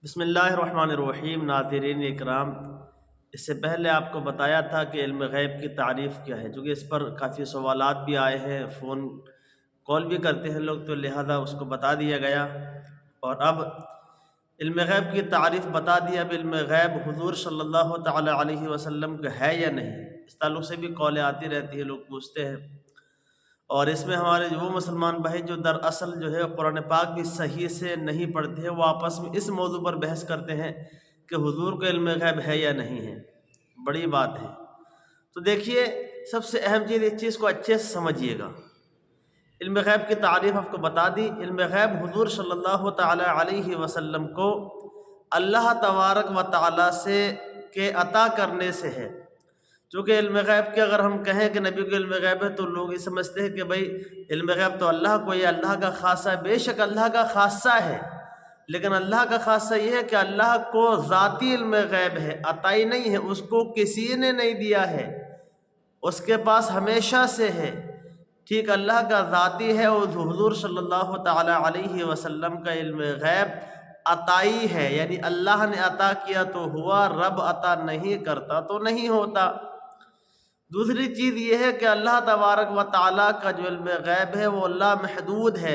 بسم اللہ الرحمن الرحیم۔ ناظرین اکرام، اس سے پہلے آپ کو بتایا تھا کہ علم غیب کی تعریف کیا ہے، چونکہ اس پر کافی سوالات بھی آئے ہیں، فون کال بھی کرتے ہیں لوگ، تو لہذا اس کو بتا دیا گیا۔ اور اب علم غیب کی تعریف بتا دی۔ اب علم غیب حضور صلی اللہ تعالی علیہ وسلم کا ہے یا نہیں، اس تعلق سے بھی کالیں آتی رہتی ہیں، لوگ پوچھتے ہیں۔ اور اس میں ہمارے وہ مسلمان بھائی جو دراصل جو ہے قرآن پاک بھی صحیح سے نہیں پڑھتے ہیں، وہ آپس میں اس موضوع پر بحث کرتے ہیں کہ حضور کو علم غیب ہے یا نہیں ہے۔ بڑی بات ہے۔ تو دیکھیے، سب سے اہم چیز اس چیز کو اچھے سے سمجھیے گا۔ علم غیب کی تعریف آپ کو بتا دی۔ علم غیب حضور صلی اللہ تعالی علیہ وسلم کو اللہ تبارک و تعالی سے کے عطا کرنے سے ہے۔ چونکہ علم غیب کے اگر ہم کہیں کہ نبی کو علم غیب ہے تو لوگ یہ سمجھتے ہیں کہ بھئی علم غیب تو اللہ کو، یہ اللہ کا خاصہ ہے۔ بے شک اللہ کا خاصہ ہے، لیکن اللہ کا خاصہ یہ ہے کہ اللہ کو ذاتی علم غیب ہے، عطائی نہیں ہے، اس کو کسی نے نہیں دیا ہے، اس کے پاس ہمیشہ سے ہے۔ ٹھیک، اللہ کا ذاتی ہے، اور حضور صلی اللہ تعالی علیہ وسلم کا علم غیب عطائی ہے، یعنی اللہ نے عطا کیا تو ہوا، رب عطا نہیں کرتا تو نہیں ہوتا۔ دوسری چیز یہ ہے کہ اللہ تبارک و تعالیٰ کا جو علم غیب ہے وہ اللہ محدود ہے،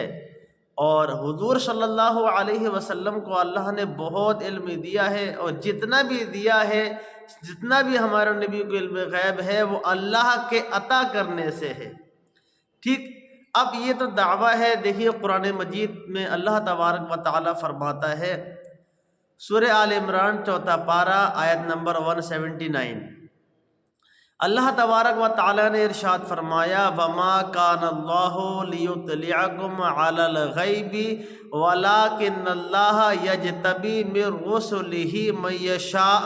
اور حضور صلی اللہ علیہ وسلم کو اللہ نے بہت علم دیا ہے، اور جتنا بھی دیا ہے، جتنا بھی ہمارے نبی کو علم غیب ہے، وہ اللہ کے عطا کرنے سے ہے۔ ٹھیک، اب یہ تو دعویٰ ہے۔ دیکھیے قرآن مجید میں اللہ تبارک و تعالیٰ فرماتا ہے، سورہ آل عمران 4 پارہ آیت نمبر 179، اللہ تبارک و تعالیٰ نے ارشاد فرمایا، وَمَا كَانَ اللَّهُ لِيُطْلِعَكُمْ عَلَى الْغَيْبِ وَلَٰكِنَّ اللَّهَ يَجْتَبِي مِن رُّسُلِهِ مَن يَشَاءُ۔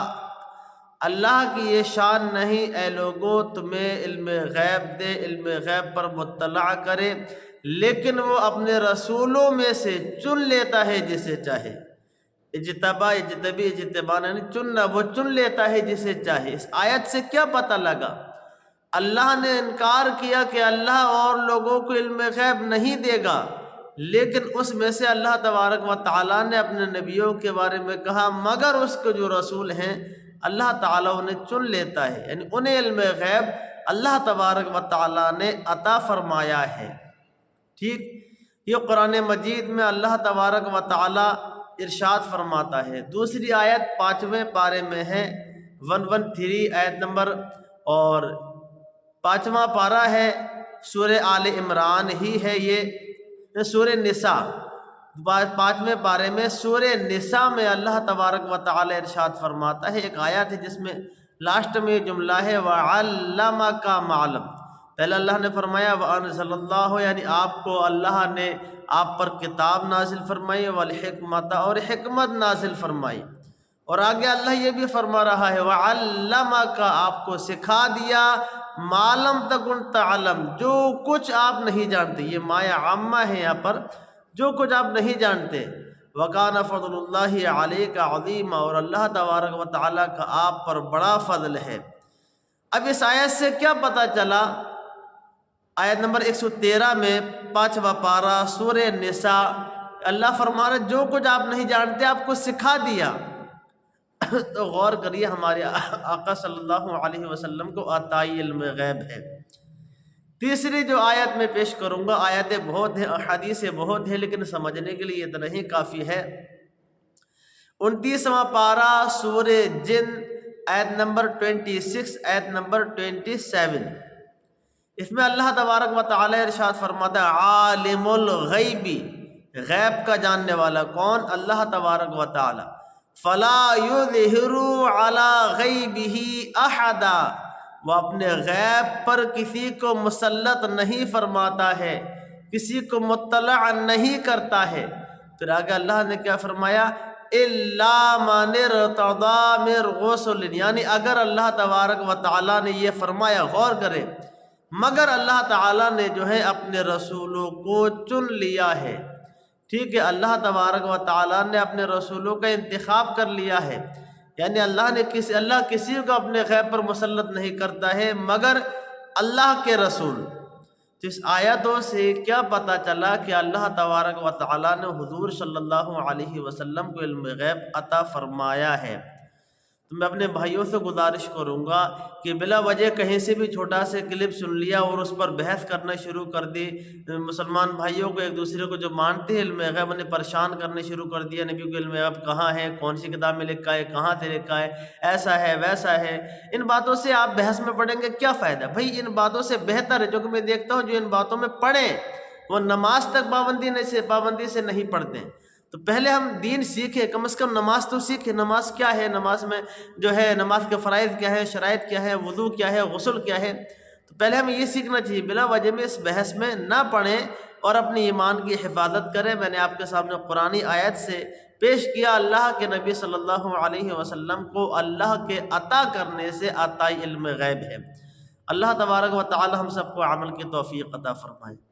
اللہ کی یہ شان نہیں اے لوگو تمہیں علم غیب دے، علم غیب پر مطلع کرے، لیکن وہ اپنے رسولوں میں سے چن لیتا ہے جسے چاہے۔ اجتبان یعنی چننا، وہ چن لیتا ہے جسے چاہے۔ اس آیت سے کیا پتہ لگا؟ اللہ نے انکار کیا کہ اللہ اور لوگوں کو علم غیب نہیں دے گا، لیکن اس میں سے اللہ تبارک و تعالیٰ نے اپنے نبیوں کے بارے میں کہا مگر اس کے جو رسول ہیں اللہ تعالیٰ انہیں چن لیتا ہے، یعنی انہیں علم غیب اللہ تبارک و تعالیٰ نے عطا فرمایا ہے۔ ٹھیک، یہ قرآن مجید میں اللہ تبارک و تعالیٰ ارشاد فرماتا ہے۔ دوسری آیت 5ویں پارے میں ہے، 113 آیت نمبر، اور 5واں پارہ ہے، سورہ آل عمران ہی ہے، یہ سورہ نساء 5ویں پارے میں سورہ نساء میں اللہ تبارک و تعالی ارشاد فرماتا ہے۔ ایک آیت ہے جس میں لاسٹ میں یہ جملہ ہے، وَعَلَّمَكَ مَا لَمْ۔ پہلے اللہ نے فرمایا وَأَنزَلَ اللَّهُ، یعنی آپ کو اللہ نے آپ پر کتاب نازل فرمائی، والحکمت، اور حکمت نازل فرمائی، اور آگے اللہ یہ بھی فرما رہا ہے وَعَلَّمَكَ، آپ کو سکھا دیا، مَا لَمْ تَكُنْ تَعْلَمْ، جو کچھ آپ نہیں جانتے۔ یہ مایا عامہ ہے یہاں پر، جو کچھ آپ نہیں جانتے۔ وَكَانَ فَضْلُ اللَّهِ عَلَيْكَ عَظِيمًا، اور اللہ تبارک و تعالیٰ کا آپ پر بڑا فضل ہے۔ اب اس آیت سے کیا پتہ چلا؟ آیت نمبر 113 میں 5واں پارہ سورہ نساء، اللہ فرما رہا ہے جو کچھ آپ نہیں جانتے آپ کو سکھا دیا۔ تو غور کریے، ہمارے آقا صلی اللہ علیہ وسلم کو عطائی علم غیب ہے۔ تیسری جو آیت میں پیش کروں گا، آیتیں بہت ہیں، احادیثیں بہت ہیں، لیکن سمجھنے کے لیے اتنا ہی کافی ہے۔ 29واں پارہ سورہ جن، آیت نمبر 26، آیت نمبر 27، اس میں اللہ تبارک و تعالی ارشاد فرماتا ہے، عالم الغیب، غیب کا جاننے والا کون؟ اللہ تبارک و تعالی۔ فلا یظہر علی غیبہ احدا، وہ اپنے غیب پر کسی کو مسلط نہیں فرماتا ہے، کسی کو مطلع نہیں کرتا ہے۔ پھر آگے اللہ نے کیا فرمایا؟ الا من ارتضی من رسل، یعنی اگر اللہ تبارک و تعالیٰ نے یہ فرمایا، غور کرے، مگر اللہ تعالیٰ نے جو ہے اپنے رسولوں کو چن لیا ہے۔ ٹھیک ہے، اللہ تبارک و تعالیٰ نے اپنے رسولوں کا انتخاب کر لیا ہے، یعنی اللہ کسی کو اپنے غیب پر مسلط نہیں کرتا ہے مگر اللہ کے رسول۔ تو اس آیتوں سے کیا پتہ چلا کہ اللہ تبارک و تعالیٰ نے حضور صلی اللہ علیہ وسلم کو علم غیب عطا فرمایا ہے۔ تو میں اپنے بھائیوں سے گزارش کروں گا کہ بلا وجہ کہیں سے بھی چھوٹا سے کلپ سن لیا اور اس پر بحث کرنا شروع کر دی، مسلمان بھائیوں کو ایک دوسرے کو جو مانتے ہیں علم غیب انہیں پریشان کرنے شروع کر دیا، نبی کو علم غیب کہاں ہے، کون سی کتاب میں لکھا ہے، کہاں سے لکھا ہے، ایسا ہے ویسا ہے۔ ان باتوں سے آپ بحث میں پڑھیں گے کیا فائدہ؟ بھائی ان باتوں سے بہتر ہے جو کہ میں دیکھتا ہوں جو ان باتوں میں پڑھیں وہ نماز تک پابندی سے نہیں پڑھتے ہیں۔ تو پہلے ہم دین سیکھیں، کم از کم نماز تو سیکھیں، نماز کیا ہے، نماز میں جو ہے نماز کے فرائض کیا ہے، شرائط کیا ہے، وضو کیا ہے، غسل کیا ہے۔ تو پہلے ہمیں یہ سیکھنا چاہیے، بلا وجہ میں اس بحث میں نہ پڑھیں اور اپنی ایمان کی حفاظت کریں۔ میں نے آپ کے سامنے قرآنی آیت سے پیش کیا، اللہ کے نبی صلی اللہ علیہ وسلم کو اللہ کے عطا کرنے سے عطائی علم غیب ہے۔ اللہ تبارک و تعالی ہم سب کو عمل کی توفیق عطا فرمائے۔